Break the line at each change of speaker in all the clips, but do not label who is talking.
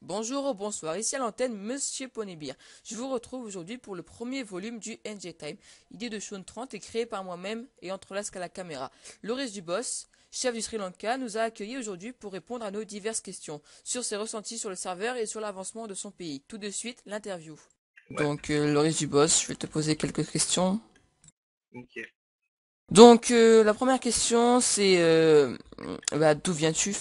Bonjour ou bonsoir, ici à l'antenne Monsieur Ponebir. Je vous retrouve aujourd'hui pour le premier volume du NG Time. Idée de Sean 30 est créée par moi-même et entrelace à la caméra. Loris Dubos, chef du Sri Lanka, nous a accueillis aujourd'hui pour répondre à nos diverses questions sur ses ressentis sur le serveur et sur l'avancement de son pays. Tout de suite, l'interview.
Ouais,
Loris Dubos, je vais te poser quelques questions.
ok.
La première question, c'est d'où viens-tu?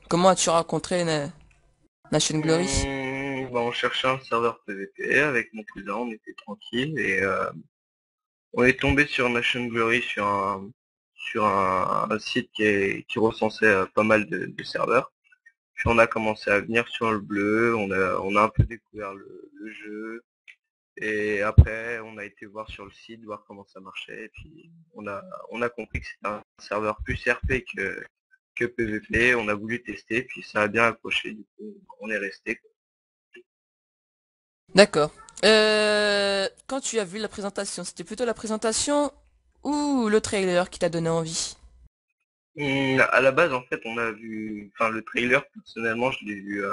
Comment as-tu rencontré Nation Glory?
On cherchait un serveur PVP avec mon cousin, on était tranquille et on est tombé sur Nation Glory sur un site qui recensait pas mal de serveurs. Puis on a commencé à venir sur le bleu, on a un peu découvert le jeu et après on a été voir sur le site, voir comment ça marchait et puis on a compris que c'était un serveur plus RP que PVP, on a voulu tester puis ça a bien accroché, du coup on est resté.
D'accord. Quand tu as vu la présentation, c'était plutôt la présentation ou le trailer qui t'a donné envie?
À la base, en fait, on a vu, enfin, le trailer, personnellement, je l'ai vu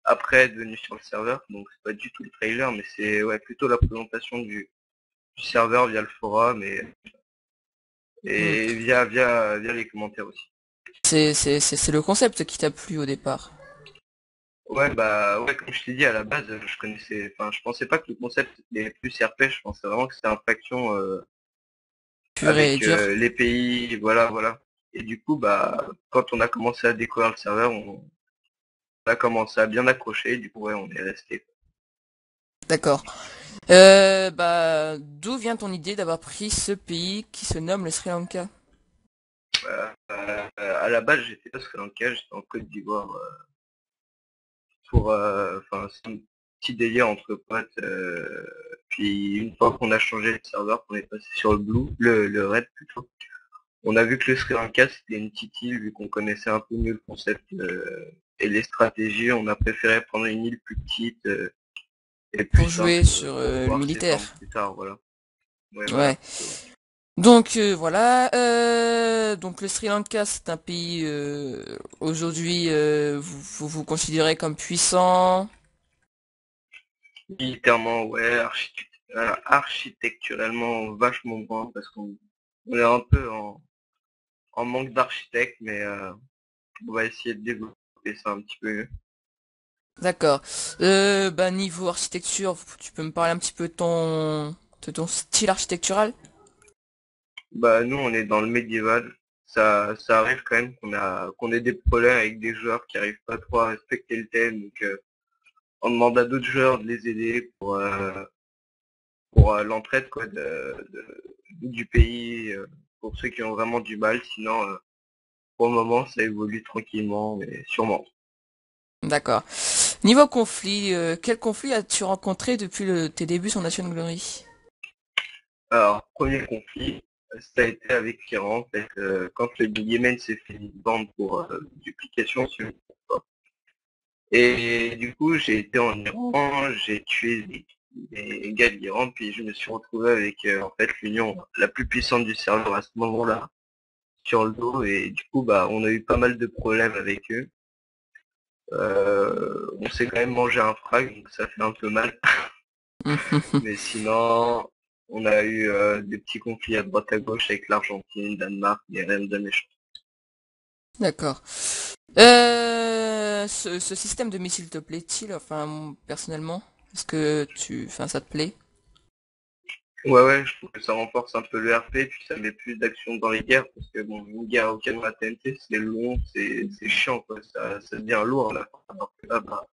après être venu sur le serveur, donc c'est pas du tout le trailer, mais c'est ouais, plutôt la présentation du serveur via le forum
Hmm.
et via les commentaires aussi.
C'est le concept qui t'a plu au départ.
Ouais, bah ouais, comme je t'ai dit à la base, je connaissais, enfin, je pensais pas que le concept était plus RP, je pensais vraiment que c'était un faction
Pur et
avec
dur.
les pays, voilà, voilà. Et du coup, bah, quand on a commencé à découvrir le serveur, on a commencé à bien accrocher, du coup, ouais, on est resté.
D'accord. D'où vient ton idée d'avoir pris ce pays qui se nomme le Sri Lanka?
À la base, j'étais pas Sri Lanka, j'étais en Côte d'Ivoire enfin, c'est un petit délire entre potes. Puis une fois qu'on a changé de serveur, qu'on est passé sur le Blue, le Red plutôt, on a vu que le Sri Lanka c'était une petite île, vu qu'on connaissait un peu mieux le concept et les stratégies, on a préféré prendre une île plus petite et plus
Pour
simple
jouer sur
pour
le
pouvoir s'étendre
militaire.
plus tard, voilà. Ouais, voilà,
Ouais.
plutôt.
Donc le Sri Lanka, c'est un pays aujourd'hui vous considérez comme puissant.
Militairement, ouais, architecturellement vachement grand parce qu'on est un peu en manque d'architecte, mais on va essayer de développer ça un petit peu mieux.
D'accord. Niveau architecture, tu peux me parler un petit peu de ton style architectural?
Bah nous on est dans le médiéval. Ça arrive quand même qu'on ait des problèmes avec des joueurs qui arrivent pas trop à respecter le thème, donc on demande à d'autres joueurs de les aider pour l'entraide quoi du pays pour ceux qui ont vraiment du mal. Sinon pour le moment ça évolue tranquillement mais sûrement.
D'accord. Niveau conflit, quel conflit as-tu rencontré depuis tes débuts sur Nation Glory?
Alors premier conflit, ça a été avec l'Iran en fait, quand le Yémen s'est fait une bande pour duplication. Et du coup, j'ai été en Iran, j'ai tué des gars de l'Iran, puis je me suis retrouvé avec en fait l'union la plus puissante du serveur à ce moment-là sur le dos, et du coup, bah, on a eu pas mal de problèmes avec eux. On s'est quand même mangé un frag, donc ça fait un peu mal. Mais sinon, on a eu des petits conflits à droite à gauche avec l'Argentine, Danemark, mais rien de méchant.
D'accord. Ce système de missile te plaît-il? Personnellement, ça te plaît?
Ouais, ouais, je trouve que ça renforce un peu le RP, puis ça met plus d'action dans les guerres, parce que bon, une guerre au canon à TNT, c'est long, c'est chiant, quoi, ça devient lourd à la fin, alors que là, bah,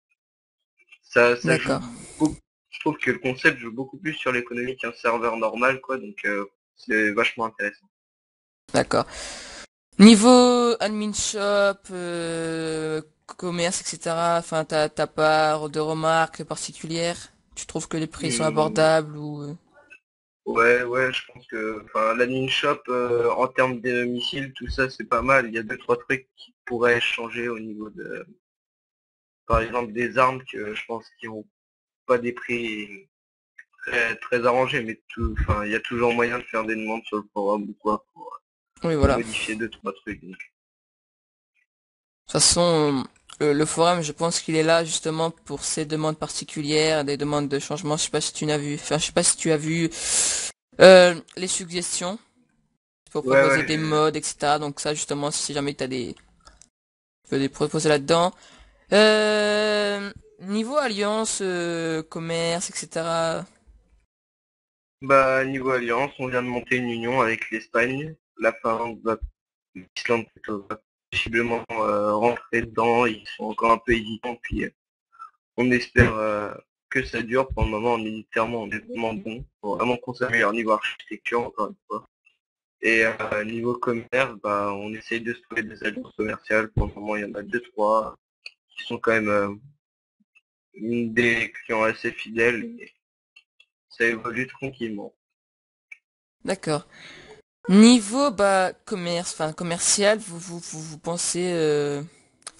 ça joue
D'accord.
beaucoup, je trouve que le concept joue beaucoup plus sur l'économie qu'un serveur normal, quoi, donc c'est vachement intéressant.
D'accord. Niveau admin shop, commerce, etc. T'as pas de remarques particulières? Tu trouves que les prix sont
Hum,
abordables ou...
ouais, ouais, je pense que, enfin, la mine shop, en termes de missiles, tout ça, c'est pas mal, il y a deux, trois trucs qui pourraient changer au niveau de, par exemple, des armes que je pense qu'ils ont pas des prix très arrangé, mais enfin, il y a toujours moyen de faire des demandes sur le forum ou quoi
Oui,
pour
voilà. De
modifier deux, trois trucs. Donc.
toute façon, le forum, je pense qu'il est là justement pour ces demandes particulières, des demandes de changement. Je sais pas si tu n'as vu, enfin, je sais pas si tu as vu les suggestions pour
Ouais,
proposer
ouais,
des
j'ai vu.
modes, etc. Donc ça, justement, si jamais t'as tu peux les proposer là-dedans. Niveau alliance, commerce, etc.
Bah, niveau alliance, on vient de monter une union avec l'Espagne. La Finlande va, l'Islande plutôt, va possiblement rentrer dedans. Ils sont encore un peu hésitants, puis on espère que ça dure. Pour le moment, militairement, on est vraiment bon. Faut vraiment qu'on s'améliore niveau architecture, encore une fois. Et niveau commerce, bah, on essaye de se trouver des alliances commerciales. Pour le moment, il y en a deux, trois qui sont quand même des clients assez fidèles. Et ça évolue tranquillement.
D'accord. Niveau bah commerce, enfin commercial, vous pensez,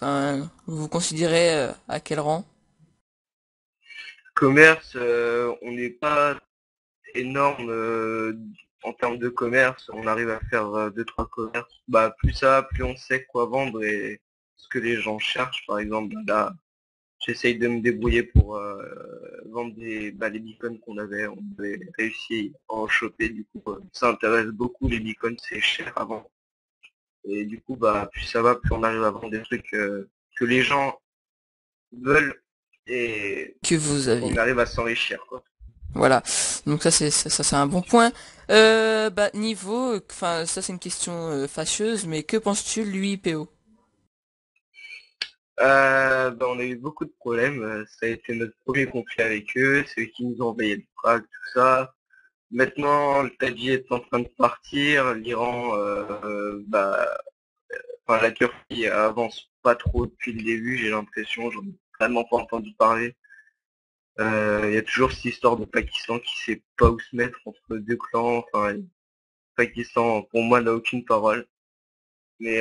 vous vous considérez à quel rang?
Commerce, on n'est pas énorme en termes de commerce. On arrive à faire deux, trois commerces. Bah, plus ça, va, plus on sait quoi vendre et ce que les gens cherchent. Par exemple, là, j'essaye de me débrouiller pour vendre les beacons qu'on avait. On avait réussi à en choper. Du coup, ça intéresse beaucoup les beacons. C'est cher avant. Et du coup, bah, plus ça va, plus on arrive à vendre des trucs que les gens veulent et
Que vous
on
avez.
arrive à s'enrichir, quoi.
Voilà. Donc ça c'est un bon point. Bah niveau, enfin ça c'est une question fâcheuse, mais que penses-tu de l'UIPO?
Bah, on a eu beaucoup de problèmes. Ça a été notre premier conflit avec eux. C'est eux qui nous ont envoyé le Prague, tout ça. Maintenant, le Tadji est en train de partir. L'Iran, enfin, la Turquie avance pas trop depuis le début, j'ai l'impression. J'en ai vraiment pas entendu parler. Il y a toujours cette histoire de Pakistan qui sait pas où se mettre entre deux clans. Enfin, Pakistan, pour moi, n'a aucune parole. Mais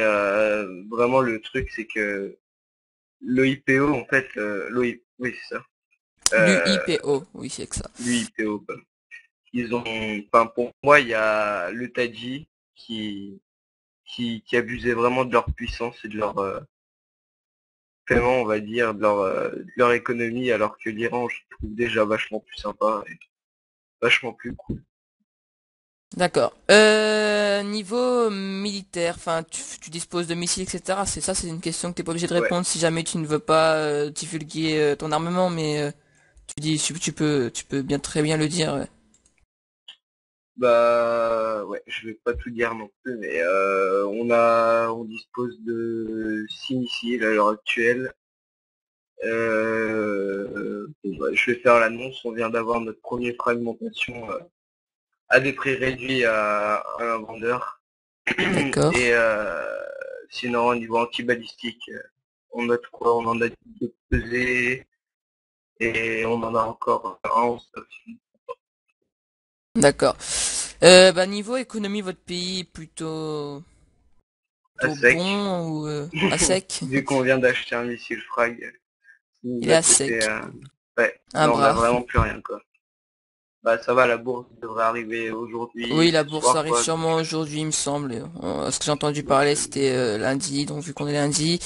vraiment, le truc, c'est que l'OIPO, en fait, oui, c'est ça.
L'UIPO, oui c'est que ça.
L'UIPO, quoi. Ils ont, enfin, pour moi, il y a le Tadji qui abusait vraiment de leur puissance et de leur paiement, on va dire, de leur économie, alors que l'Iran, je trouve déjà vachement plus sympa et vachement plus cool.
D'accord. Niveau militaire, enfin tu disposes de missiles, etc. C'est ça, c'est une question que t'es pas obligé de
Ouais.
répondre si jamais tu ne veux pas divulguer ton armement, mais tu peux bien très bien le dire. Ouais.
Bah, ouais, je vais pas tout dire non plus, mais on dispose de 6 missiles à l'heure actuelle. Bon, bah, je vais faire l'annonce, on vient d'avoir notre première fragmentation à des prix réduits à un vendeur.
D'accord.
Et sinon, au niveau anti-balistique, on note quoi? On en a deux pesées et on en a encore un en stock.
D'accord. Bah niveau économie, votre pays est
À
plutôt
sec.
bon ou à sec?
Vu qu'on vient d'acheter un missile frag, ça
Il
nous
est
a
à
coûté...
sec.
ouais,
Un
là on a
bras.
vraiment plus rien quoi. Bah ça va, la bourse devrait arriver aujourd'hui,
Oui, la
ce
bourse
soir
arrive
quoi.
sûrement aujourd'hui, il me semble. Ce que j'ai entendu
Donc,
parler, c'était lundi, donc vu qu'on est lundi,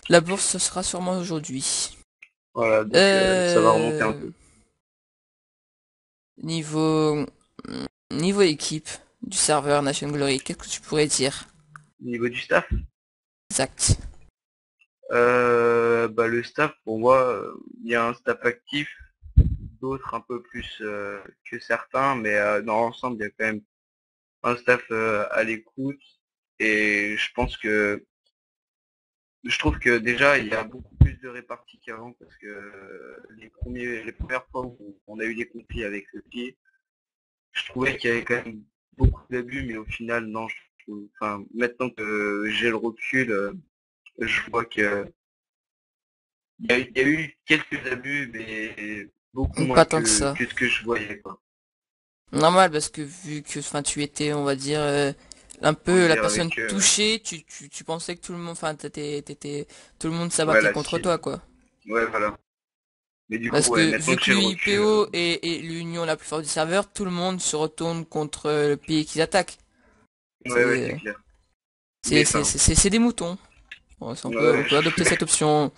la bourse ce sera sûrement aujourd'hui.
voilà, donc ça va remonter un
Euh,
peu.
niveau niveau équipe du serveur Nation Glory, qu'est-ce que tu pourrais dire?
Au niveau du staff,
Exact.
bah le staff pour moi, il y a un staff actif, d'autres un peu plus que certains, mais dans l'ensemble il y a quand même un staff à l'écoute et je trouve que déjà il y a beaucoup plus de réparties qu'avant parce que les premières fois où on a eu des conflits avec le pied, je trouvais qu'il y avait quand même beaucoup d'abus, mais au final non. Enfin, maintenant que j'ai le recul, je vois que il y a eu quelques abus, mais beaucoup moins
Pas tant que ça.
que ce que je voyais, quoi.
Normal parce que vu que enfin tu étais on va dire un
On va
peu la
dire
personne
avec
touchée, tu pensais que tout le monde enfin tout le monde
ouais
s'abattait
la
contre
cible.
toi quoi.
Ouais voilà. Mais du coup
Parce
ouais,
que
maintenant
vu
que
que
j'ai le recul,
l'UIPO est l'union la plus forte du serveur, tout le monde se retourne contre le pays qu'ils attaquent.
ouais ouais
C'est
c'est clair. Mais enfin,
c'est des moutons. Bon, ça,
Ouais,
on peut adopter cette option.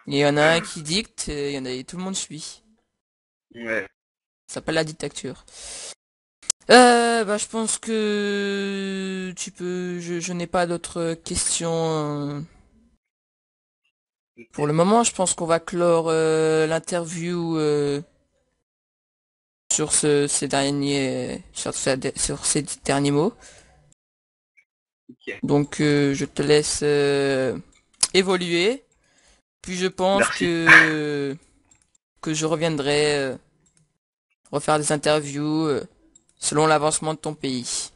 Il y en a un qui dicte, et il y en a, tout le monde suit.
ouais.
Ça s'appelle la dictature. Bah, je pense que tu peux. Je n'ai pas d'autres questions. Pour le
Ok.
moment, je pense qu'on va clore l'interview sur sur ces derniers mots.
Ok.
Donc, je te laisse évoluer. Puis, je pense
Merci.
que je reviendrai refaire des interviews selon l'avancement de ton pays.